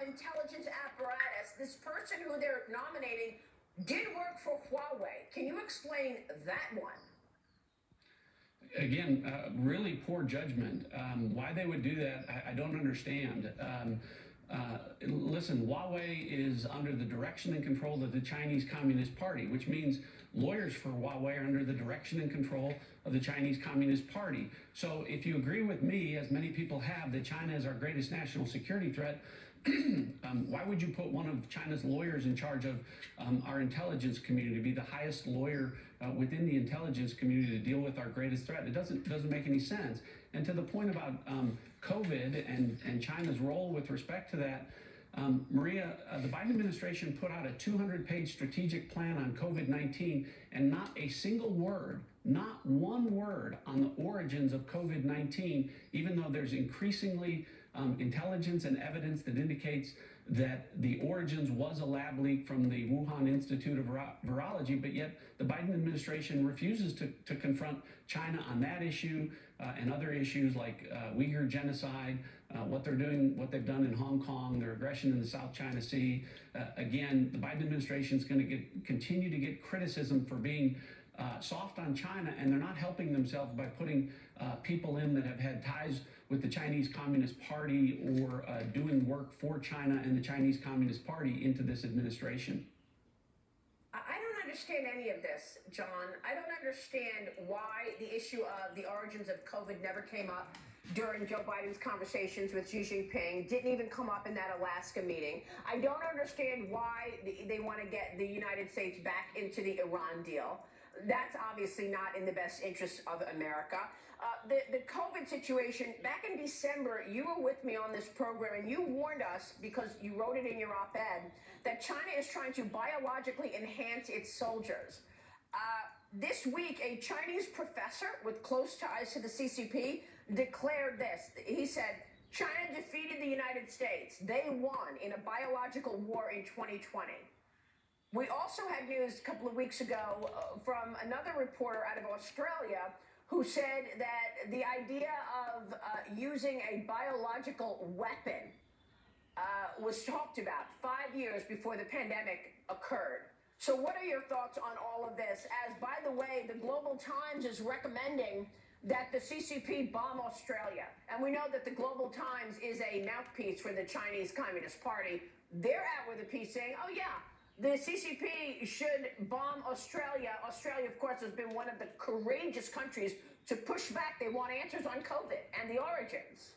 of intelligence apparatus. This person who they're nominating did work for Huawei. Can you explain that one? Again, really poor judgment. Why they would do that, I don't understand. Listen, Huawei is under the direction and control of the Chinese Communist Party, which means lawyers for Huawei are under the direction and control of the Chinese Communist Party. So if you agree with me, as many people have, that China is our greatest national security threat, why would you put one of China's lawyers in charge of our intelligence community, to be the highest lawyer within the intelligence community to deal with our greatest threat? It doesn't make any sense. And to the point about COVID and China's role with respect to that, Maria, the Biden administration put out a 200-page strategic plan on COVID-19, and not a single word, not one word on the origins of COVID-19, even though there's increasingly intelligence and evidence that indicates that the origins was a lab leak from the Wuhan Institute of Virology, but yet the Biden administration refuses to confront China on that issue and other issues like Uyghur genocide, what they're doing, what they've done in Hong Kong, their aggression in the South China Sea. Again, the Biden administration is going to continue to get criticism for being soft on China, and they're not helping themselves by putting people in that have had ties with the Chinese Communist Party or doing work for China and the Chinese Communist Party into this administration. I don't understand any of this, John. I don't understand why the issue of the origins of COVID never came up during Joe Biden's conversations with Xi Jinping, didn't even come up in that Alaska meeting. I don't understand why they want to get the United States back into the Iran deal. That's obviously not in the best interest of America. The COVID situation, back in December, you were with me on this program and you warned us, because you wrote it in your op-ed, that China is trying to biologically enhance its soldiers. This week, a Chinese professor with close ties to the CCP declared this. He said, China defeated the United States. They won in a biological war in 2020. We also had news a couple of weeks ago from another reporter out of Australia who said that the idea of using a biological weapon was talked about 5 years before the pandemic occurred. So what are your thoughts on all of this? As, by the way, the Global Times is recommending that the CCP bomb Australia. And we know that the Global Times is a mouthpiece for the Chinese Communist Party. They're out with a piece saying, oh yeah, the CCP should bomb Australia. Australia, of course, has been one of the courageous countries to push back. They want answers on COVID and the origins.